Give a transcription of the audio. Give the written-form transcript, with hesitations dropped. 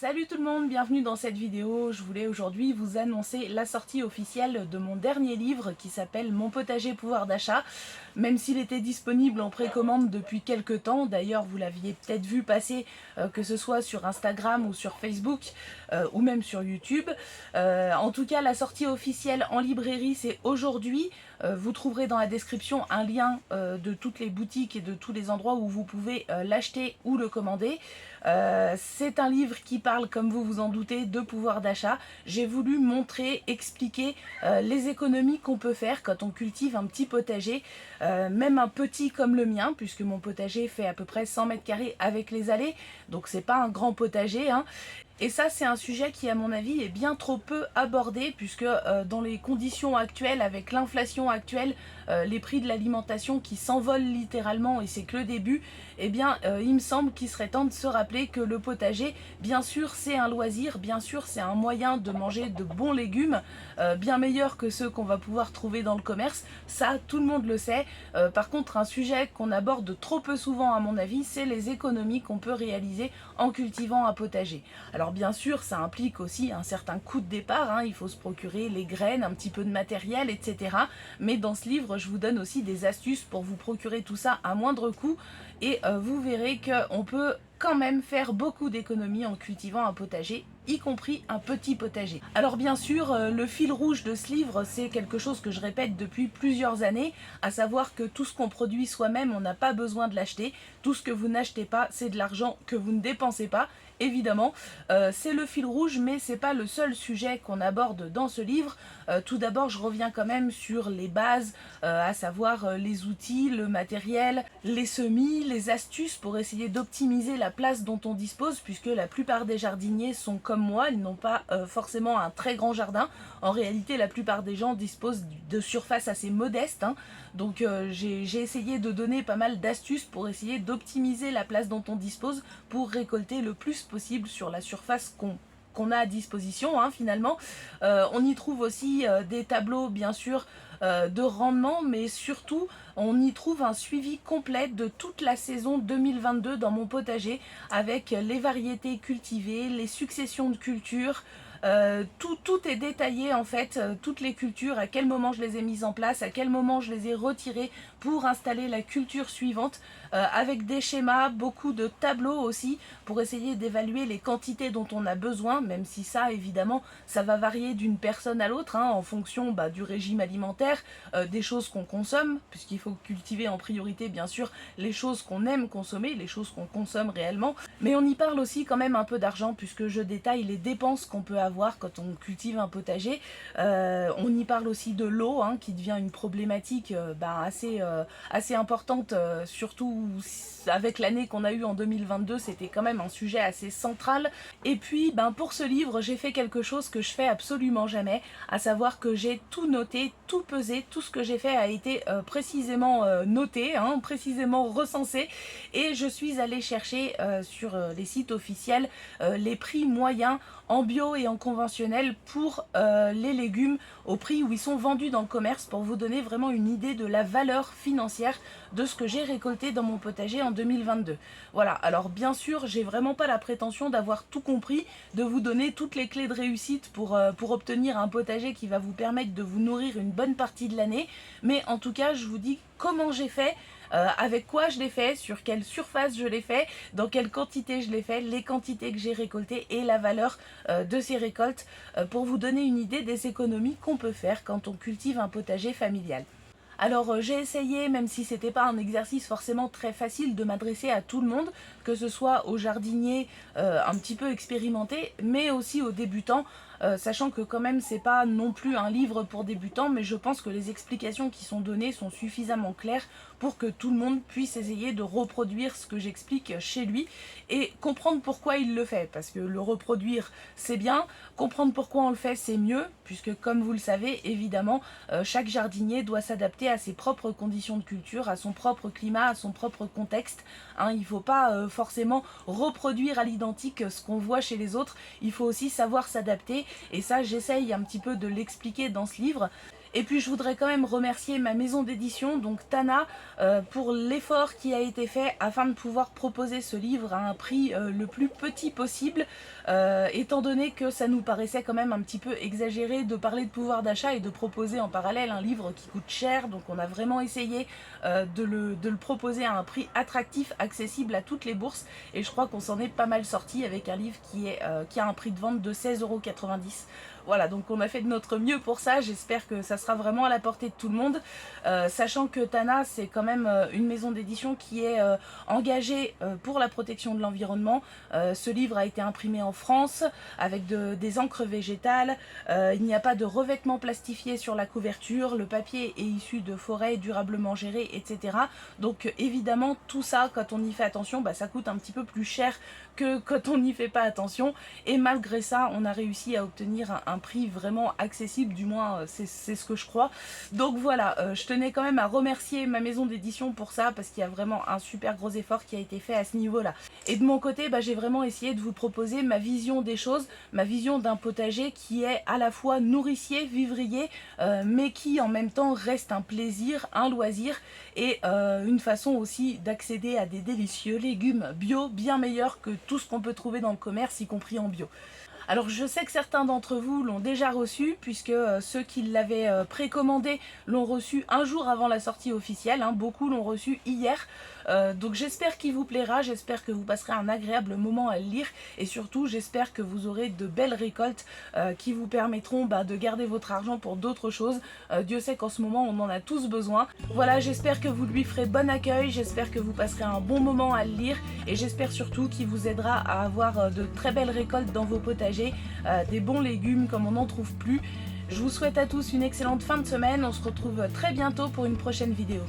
Salut tout le monde, bienvenue dans cette vidéo. Je voulais aujourd'hui vous annoncer la sortie officielle de mon dernier livre qui s'appelle Mon potager pouvoir d'achat. Même s'il était disponible en précommande depuis quelques temps, d'ailleurs vous l'aviez peut-être vu passer, que ce soit sur Instagram ou sur Facebook ou même sur YouTube. En tout cas, la sortie officielle en librairie c'est aujourd'hui. Vous trouverez dans la description un lien de toutes les boutiques et de tous les endroits où vous pouvez l'acheter ou le commander. C'est un livre qui parle, comme vous vous en doutez, de pouvoir d'achat. J'ai voulu montrer, expliquer les économies qu'on peut faire quand on cultive un petit potager, même un petit comme le mien, puisque mon potager fait à peu près 100 mètres carrés avec les allées, donc c'est pas un grand potager, hein. Et ça, c'est un sujet qui, à mon avis, est bien trop peu abordé, puisque dans les conditions actuelles, avec l'inflation actuelle, les prix de l'alimentation qui s'envolent littéralement, et c'est que le début, eh bien, il me semble qu'il serait temps de se rappeler que le potager, bien sûr, c'est un loisir, bien sûr, c'est un moyen de manger de bons légumes, bien meilleurs que ceux qu'on va pouvoir trouver dans le commerce. Ça, tout le monde le sait. Par contre, un sujet qu'on aborde trop peu souvent, à mon avis, c'est les économies qu'on peut réaliser en cultivant un potager. Alors bien sûr, ça implique aussi un certain coût de départ, hein, il faut se procurer les graines, un petit peu de matériel, etc. Mais dans ce livre, je vous donne aussi des astuces pour vous procurer tout ça à moindre coût, et vous verrez qu'on peut quand même faire beaucoup d'économies en cultivant un potager, y compris un petit potager. Alors bien sûr, le fil rouge de ce livre, c'est quelque chose que je répète depuis plusieurs années, à savoir que tout ce qu'on produit soi-même, on n'a pas besoin de l'acheter. Tout ce que vous n'achetez pas, c'est de l'argent que vous ne dépensez pas, évidemment. C'est le fil rouge, mais c'est pas le seul sujet qu'on aborde dans ce livre. Tout d'abord, je reviens quand même sur les bases, à savoir les outils, le matériel, les semis, les astuces pour essayer d'optimiser la place dont on dispose, puisque la plupart des jardiniers sont comme moi, ils n'ont pas forcément un très grand jardin. En réalité, la plupart des gens disposent de surfaces assez modestes, hein. Donc j'ai essayé de donner pas mal d'astuces pour essayer d'optimiser la place dont on dispose pour récolter le plus possible sur la surface qu'on a à disposition, hein, finalement. On y trouve aussi des tableaux, bien sûr, de rendement, mais surtout on y trouve un suivi complet de toute la saison 2022 dans mon potager, avec les variétés cultivées, les successions de cultures. Tout est détaillé en fait, toutes les cultures, à quel moment je les ai mises en place, à quel moment je les ai retirées pour installer la culture suivante, avec des schémas, beaucoup de tableaux aussi, pour essayer d'évaluer les quantités dont on a besoin, même si ça évidemment ça va varier d'une personne à l'autre, hein, en fonction du régime alimentaire, des choses qu'on consomme, puisqu'il faut cultiver en priorité bien sûr les choses qu'on aime consommer, les choses qu'on consomme réellement, mais on y parle aussi quand même un peu d'argent, puisque je détaille les dépenses qu'on peut avoir quand on cultive un potager. On y parle aussi de l'eau, hein, qui devient une problématique assez importante, surtout avec l'année qu'on a eue en 2022, c'était quand même un sujet assez central. Et puis pour ce livre, j'ai fait quelque chose que je fais absolument jamais, à savoir que j'ai tout noté, tout pesé, tout ce que j'ai fait a été précisément noté, hein, précisément recensé, et je suis allée chercher sur les sites officiels les prix moyens en bio et en conventionnel pour les légumes au prix où ils sont vendus dans le commerce, pour vous donner vraiment une idée de la valeur financière de ce que j'ai récolté dans mon potager en 2022. Voilà, alors bien sûr, j'ai vraiment pas la prétention d'avoir tout compris, de vous donner toutes les clés de réussite pour obtenir un potager qui va vous permettre de vous nourrir une bonne partie de l'année, mais en tout cas, je vous dis comment j'ai fait, avec quoi je l'ai fait, sur quelle surface je l'ai fait, dans quelle quantité je l'ai fait, les quantités que j'ai récoltées et la valeur de ces récoltes, pour vous donner une idée des économies qu'on peut faire quand on cultive un potager familial. Alors j'ai essayé, même si c'était pas un exercice forcément très facile, de m'adresser à tout le monde, que ce soit aux jardiniers un petit peu expérimentés, mais aussi aux débutants, sachant que quand même c'est pas non plus un livre pour débutants, mais je pense que les explications qui sont données sont suffisamment claires pour que tout le monde puisse essayer de reproduire ce que j'explique chez lui et comprendre pourquoi il le fait, parce que le reproduire c'est bien, comprendre pourquoi on le fait c'est mieux, puisque comme vous le savez évidemment, chaque jardinier doit s'adapter à ses propres conditions de culture, à son propre climat, à son propre contexte, hein. Il ne faut pas forcément reproduire à l'identique ce qu'on voit chez les autres, il faut aussi savoir s'adapter, et ça j'essaye un petit peu de l'expliquer dans ce livre. Et puis je voudrais quand même remercier ma maison d'édition, donc Tana, pour l'effort qui a été fait afin de pouvoir proposer ce livre à un prix le plus petit possible, étant donné que ça nous paraissait quand même un petit peu exagéré de parler de pouvoir d'achat et de proposer en parallèle un livre qui coûte cher. Donc on a vraiment essayé de le proposer à un prix attractif, accessible à toutes les bourses, et je crois qu'on s'en est pas mal sorti avec un livre qui a un prix de vente de 16,90 €. Voilà, donc on a fait de notre mieux pour ça, j'espère que ça sera vraiment à la portée de tout le monde, sachant que Tana, c'est quand même une maison d'édition qui est engagée pour la protection de l'environnement. Ce livre a été imprimé en France avec des encres végétales, il n'y a pas de revêtement plastifié sur la couverture, le papier est issu de forêts durablement gérées, etc. Donc évidemment, tout ça, quand on y fait attention, ça coûte un petit peu plus cher que quand on n'y fait pas attention, et malgré ça, on a réussi à obtenir un prix vraiment accessible, du moins c'est ce que je crois. Donc voilà, je tenais quand même à remercier ma maison d'édition pour ça, parce qu'il y a vraiment un super gros effort qui a été fait à ce niveau-là. Et de mon côté, j'ai vraiment essayé de vous proposer ma vision des choses, ma vision d'un potager qui est à la fois nourricier, vivrier, mais qui en même temps reste un plaisir, un loisir, et une façon aussi d'accéder à des délicieux légumes bio, bien meilleurs que tout ce qu'on peut trouver dans le commerce, y compris en bio. Alors je sais que certains d'entre vous l'ont déjà reçu, puisque ceux qui l'avaient précommandé l'ont reçu un jour avant la sortie officielle, beaucoup l'ont reçu hier. Donc j'espère qu'il vous plaira, j'espère que vous passerez un agréable moment à le lire, et surtout j'espère que vous aurez de belles récoltes qui vous permettront de garder votre argent pour d'autres choses. Dieu sait qu'en ce moment on en a tous besoin. Voilà, j'espère que vous lui ferez bon accueil, j'espère que vous passerez un bon moment à le lire, et j'espère surtout qu'il vous aidera à avoir de très belles récoltes dans vos potagers, des bons légumes comme on n'en trouve plus. Je vous souhaite à tous une excellente fin de semaine, on se retrouve très bientôt pour une prochaine vidéo.